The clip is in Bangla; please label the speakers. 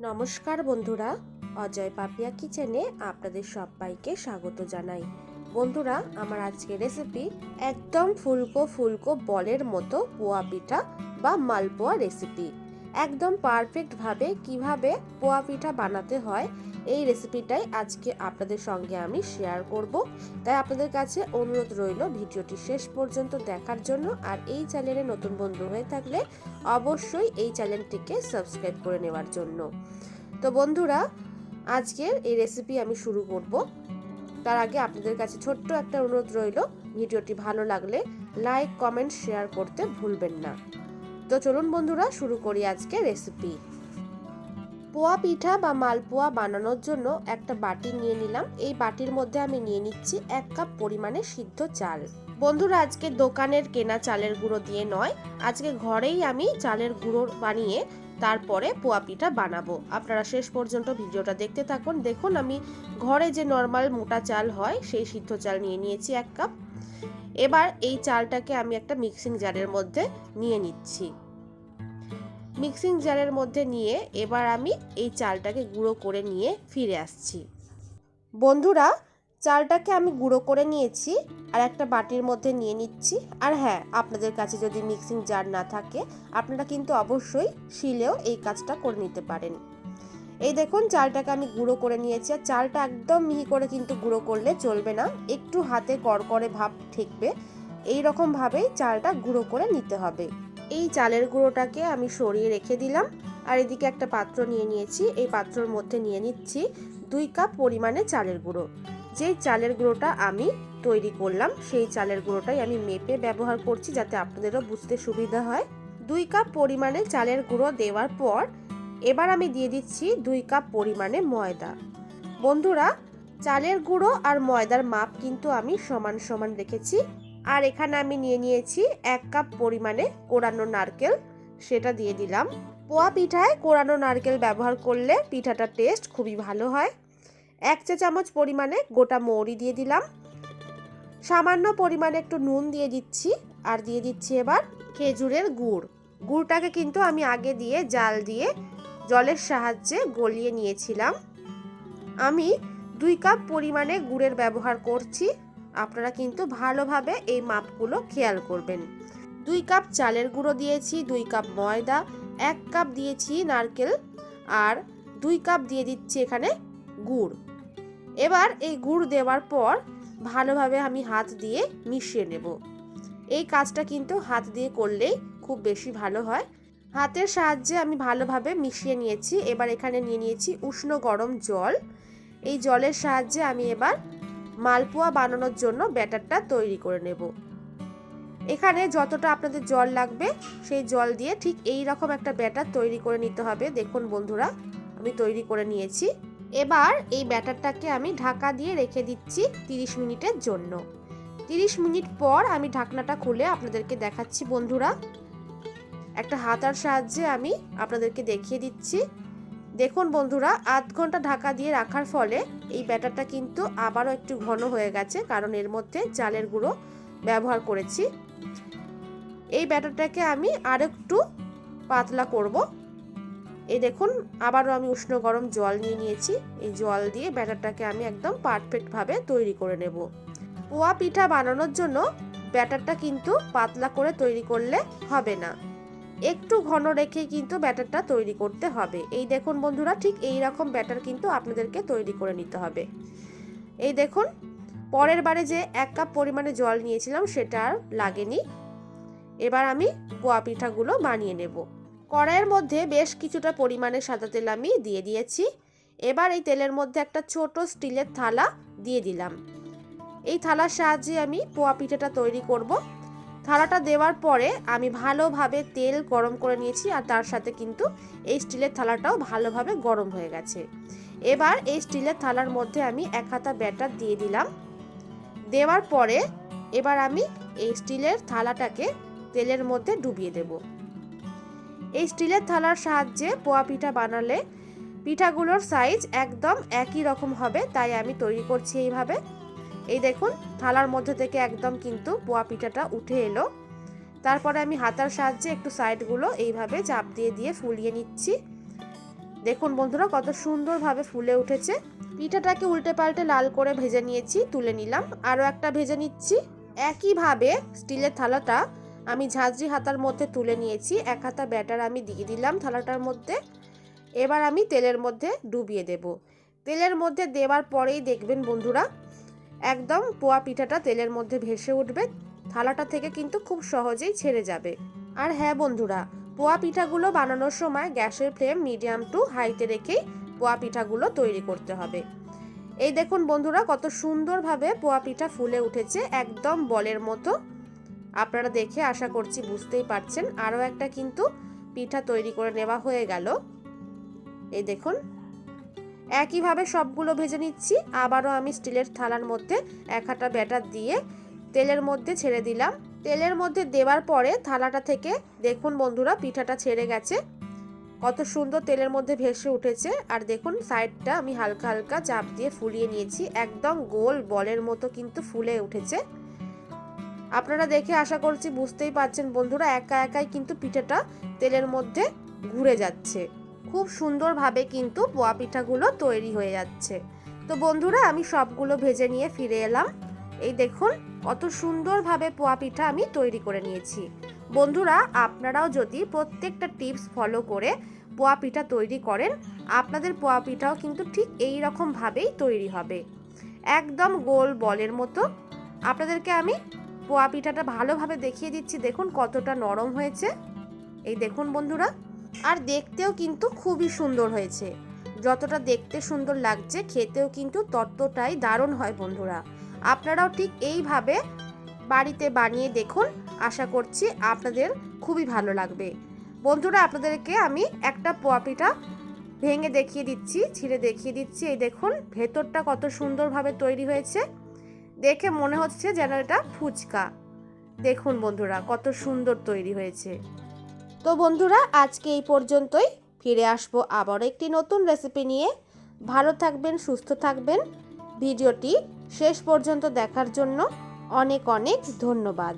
Speaker 1: নমস্কার বন্ধুরা, অজয় পাপিয়া কিচেনে আপনাদের সবাইকে স্বাগত জানাই। বন্ধুরা, আমার আজকের রেসিপি একদম ফুলকো ফুলকো বলের মতো পোয়া পিঠা বা মালপোয়া রেসিপি। একদম পারফেক্টভাবে কিভাবে পোয়া পিঠা বানাতে হয় এই রেসিপিটাই আজকে আপনাদের সঙ্গে আমি শেয়ার করব। তাই আপনাদের কাছে অনুরোধ রইল ভিডিওটি শেষ পর্যন্ত দেখার জন্য। আর এই চ্যানেলে নতুন বন্ধু হয়ে থাকলে অবশ্যই এই চ্যানেলটিকে সাবস্ক্রাইব করে নেওয়ার জন্য। তো বন্ধুরা, আজকের এই রেসিপি আমি শুরু করব। তার আগে আপনাদের কাছে ছোট্ট একটা অনুরোধ রইল, ভিডিওটি ভালো লাগলে লাইক কমেন্ট শেয়ার করতে ভুলবেন না। তো চলুন বন্ধুরা, শুরু করি আজকে রেসিপি। পোয়া পিঠা বা মালপোয়া বানানোর জন্য একটা বাটি নিয়ে নিলাম। এই বাটির মধ্যে আমি নিয়ে নিচ্ছি 1 কাপ পরিমাণে সিদ্ধ চাল। বন্ধুরা, আজকে দোকানের কেনা চালের গুঁড়ো দিয়ে নয়, আজকে ঘরেই আমি চালের গুঁড়ো বানিয়ে তারপরে পোয়া পিঠা বানাবো। আপনারা শেষ পর্যন্ত ভিডিওটা দেখতে থাকুন। দেখুন, আমি ঘরে যে নর্মাল মোটা চাল হয় সেই সিদ্ধ চাল নিয়ে নিয়েছি 1 কাপ। এবার এই চালটাকে আমি একটা মিক্সিং জারের মধ্যে নিয়ে নিচ্ছি। মিক্সিং জারের মধ্যে নিয়ে এবার আমি এই চালটাকে গুঁড়ো করে নিয়ে ফিরে আসছি। বন্ধুরা, চালটাকে আমি গুঁড়ো করে নিয়েছি আর একটা বাটির মধ্যে নিয়ে নিচ্ছি। আর হ্যাঁ, আপনাদের কাছে যদি মিক্সিং জার না থাকে আপনারা কিন্তু অবশ্যই শিলেও এই কাজটা করে নিতে পারেন। এই দেখুন, চালটাকে আমি গুঁড়ো করে নিয়েছি। আর চালটা একদম মিহি করে কিন্তু গুঁড়ো করলে চলবে না, একটু হাতে কড়কড়ে ভাব ঠেকবে, এই রকম ভাবেই চালটা গুঁড়ো করে নিতে হবে। এই চালের গুঁড়োটাকে আমি সরিয়ে রেখে দিলাম। আর এদিকে একটা পাত্র নিয়ে নিয়েছি। এই পাত্রের মধ্যে নিয়ে নিচ্ছি 2 কাপ পরিমাণে চালের গুঁড়ো। যেই চালের গুঁড়োটা আমি তৈরি করলাম সেই চালের গুঁড়োটাই আমি মেপে ব্যবহার করছি, যাতে আপনাদেরও বুঝতে সুবিধা হয়। 2 কাপ পরিমাণে চালের গুঁড়ো দেওয়ার পর এবার আমি দিয়ে দিচ্ছি 2 কাপ পরিমাণে ময়দা। বন্ধুরা, চালের গুঁড়ো আর ময়দার মাপ কিন্তু আমি সমান সমান রেখেছি। আর এখানে আমি নিয়ে নিয়েছি 1 কাপ পরিমাণে কোরানো নারকেল, সেটা দিয়ে দিলাম। পোয়া পিঠায় কোরানো নারকেল ব্যবহার করলে পিঠাটার টেস্ট খুবই ভালো হয়। 1 চা চামচ পরিমাণে গোটা মৌরি দিয়ে দিলাম। সামান্য পরিমাণে একটু নুন দিয়ে দিচ্ছি। আর দিয়ে দিচ্ছি এবার খেজুরের গুড়। গুড়টাকে কিন্তু আমি আগে দিয়ে জাল দিয়ে জলের সাহায্যে গলিয়ে নিয়েছিলাম। আমি 2 কাপ পরিমাণে গুড়ের ব্যবহার করছি। আপনারা কিন্তু ভালোভাবে এই মাপগুলো খেয়াল করবেন। 2 কাপ চালের গুঁড়ো দিয়েছি, 2 কাপ ময়দা, 1 কাপ দিয়েছি নারকেল, আর 2 কাপ দিয়ে দিচ্ছি এখানে গুড়। এবার এই গুড় দেওয়ার পর ভালোভাবে আমি হাত দিয়ে মিশিয়ে নেব। এই কাজটা কিন্তু হাত দিয়ে করলেই খুব বেশি ভালো হয়। হাতের সাহায্যে আমি ভালোভাবে মিশিয়ে নিয়েছি। এবার এখানে নিয়ে নিয়েছি উষ্ণ গরম জল। এই জলের সাহায্যে আমি এবার মালপোয়া বানানোর জন্য ব্যাটারটা তৈরি করে নেব। এখানে যতটা আপনাদের জল লাগবে সেই জল দিয়ে ঠিক এই রকম একটা ব্যাটার তৈরি করে নিতে হবে। দেখুন বন্ধুরা, আমি তৈরি করে নিয়েছি। এবার এই ব্যাটারটাকে আমি ঢাকা দিয়ে রেখে দিচ্ছি 30 মিনিটের জন্য। 30 মিনিট পর আমি ঢাকনাটা খুলে আপনাদেরকে দেখাচ্ছি। বন্ধুরা, একটা হাতার সাহায্যে আমি আপনাদেরকে দেখিয়ে দিচ্ছি। দেখুন বন্ধুরা, আধ ঘন্টা ঢাকা দিয়ে রাখার ফলে এই ব্যাটারটা কিন্তু আবারও একটু ঘন হয়ে গেছে, কারণ এর মধ্যে চালের গুঁড়ো ব্যবহার করেছি। এই ব্যাটারটাকে আমি আরেকটু পাতলা করব। এই দেখুন, আবারও আমি উষ্ণ গরম জল নিয়ে নিয়েছি। এই জল দিয়ে ব্যাটারটাকে আমি একদম পারফেক্টভাবে তৈরি করে নেব। পোয়া পিঠা বানানোর জন্য ব্যাটারটা কিন্তু পাতলা করে তৈরি করলে হবে না, একটু ঘন রেখে কিন্তু ব্যাটারটা তৈরি করতে হবে। এই দেখুন বন্ধুরা, ঠিক এই রকম ব্যাটার কিন্তু আপনাদেরকে তৈরি করে নিতে হবে। এই দেখুন, পরের বারে যে 1 কাপ পরিমাণে জল নিয়েছিলাম সেটা আর লাগেনি। এবার আমি পোয়া পিঠাগুলো বানিয়ে নেব। কড়াইয়ের মধ্যে বেশ কিছুটা পরিমাণে সাদা তেল আমি দিয়ে দিয়েছি। এবার এই তেলের মধ্যে একটা ছোট স্টিলের থালা দিয়ে দিলাম। এই থালার সাহায্যে আমি পোয়া পিঠাটা তৈরি করব। থালাটা দেওয়ার পরে আমি ভালোভাবে তেল গরম করে নিয়েছি, আর তার সাথে কিন্তু এই স্টিলের থালাটাও ভালোভাবে গরম হয়ে গেছে। এবার এই স্টিলের থালার মধ্যে আমি 1 হাতা ব্যাটার দিয়ে দিলাম। দেওয়ার পরে এবার আমি এই স্টিলের থালাটাকে তেলের মধ্যে ডুবিয়ে দেব। এই স্টিলের থালার সাহায্যে পোয়া পিঠা বানালে পিঠাগুলোর সাইজ একদম একই রকম হবে, তাই আমি তৈরি করছি এইভাবে। এই দেখুন, থালার মধ্যে থেকে একদম কিন্তু পোয়া পিঠাটা উঠে এলো। তারপরে আমি হাতার সাহায্যে একটু সাইডগুলো এইভাবে চাপ দিয়ে দিয়ে ফুলিয়ে নিচ্ছি। দেখুন বন্ধুরা কত সুন্দরভাবে ফুলে উঠেছে। পিঠাটাকে উল্টে পাল্টে লাল করে ভেজে নিয়েছি, তুলে নিলাম। আরও একটা ভেজে নিচ্ছি। একইভাবে স্টিলের থালাটা আমি ঝাঁঝরি হাতার মধ্যে তুলে নিয়েছি। 1 হাতা ব্যাটার আমি দিয়ে দিলাম থালাটার মধ্যে। এবার আমি তেলের মধ্যে ডুবিয়ে দেব। তেলের মধ্যে দেওয়ার পরেই দেখবেন বন্ধুরা একদম পোয়া পিঠাটা তেলের মধ্যে ভেসে উঠবে। থালাটা থেকে কিন্তু খুব সহজেই ছেড়ে যাবে। আর হ্যাঁ বন্ধুরা, পোয়া পিঠাগুলো বানানোর সময় গ্যাসের ফ্লেম মিডিয়াম টু হাইতে রেখেই পোয়া পিঠাগুলো তৈরি করতে হবে। এই দেখুন বন্ধুরা কত সুন্দরভাবে পোয়া পিঠা ফুলে উঠেছে, একদম বলের মতো। আপনারা দেখে আশা করছি বুঝতেই পারছেন। আরও একটা কিন্তু পিঠা তৈরি করে নেওয়া হয়ে গেল। এই দেখুন একইভাবে সবগুলো ভেজে নিচ্ছি। আবারও আমি স্টিলের থালার মধ্যে 1 হাতা ব্যাটার দিয়ে তেলের মধ্যে ছেড়ে দিলাম। তেলের মধ্যে দেওয়ার পরে থালাটা থেকে দেখুন বন্ধুরা পিঠাটা ছেড়ে গেছে, কত সুন্দর তেলের মধ্যে ভেসে উঠেছে। আর দেখুন সাইডটা আমি হালকা হালকা চাপ দিয়ে ফুলিয়ে নিয়েছি, একদম গোল বলের মতো কিন্তু ফুলে উঠেছে। আপনারা দেখে আশা করছি বুঝতেই পারছেন বন্ধুরা, একা একাই কিন্তু পিঠাটা তেলের মধ্যে ঘুরে যাচ্ছে। খুব সুন্দরভাবে কিন্তু পোয়া পিঠাগুলো তৈরি হয়ে যাচ্ছে। তো বন্ধুরা আমি সবগুলো ভেজে নিয়ে ফিরে এলাম। এই দেখুন কত সুন্দরভাবে পোয়া পিঠা আমি তৈরি করে নিয়েছি। বন্ধুরা আপনারাও যদি প্রত্যেকটা টিপস ফলো করে পোয়া পিঠা তৈরি করেন, আপনাদের পোয়া পিঠাও কিন্তু ঠিক এই রকম ভাবেই তৈরি হবে, একদম গোল বলের মতো। আপনাদেরকে আমি পোয়া পিঠাটা ভালোভাবে দেখিয়ে দিচ্ছি, দেখুন কতটা নরম হয়েছে। এই দেখুন বন্ধুরা, আর দেখতেও কিন্তু খুবই সুন্দর হয়েছে। যতটা দেখতে সুন্দর লাগছে খেতেও কিন্তু ততটাই দারুণ হয় বন্ধুরা। আপনারাও ঠিক এইভাবে বাড়িতে বানিয়ে দেখুন, আশা করছি আপনাদের খুবই ভালো লাগবে। বন্ধুরা আপনাদেরকে আমি একটা পোয়া পিঠা ভেঙে দেখিয়ে দিচ্ছি, ছিঁড়ে দেখিয়ে দিচ্ছি। এই দেখুন ভেতরটা কত সুন্দরভাবে তৈরি হয়েছে, দেখে মনে হচ্ছে যেন এটা ফুচকা। দেখুন বন্ধুরা কত সুন্দর তৈরি হয়েছে। তো বন্ধুরা আজকে এই পর্যন্তই, ফিরে আসবো আবার একটি নতুন রেসিপি নিয়ে। ভালো থাকবেন, সুস্থ থাকবেন। ভিডিওটি শেষ পর্যন্ত দেখার জন্য অনেক অনেক ধন্যবাদ।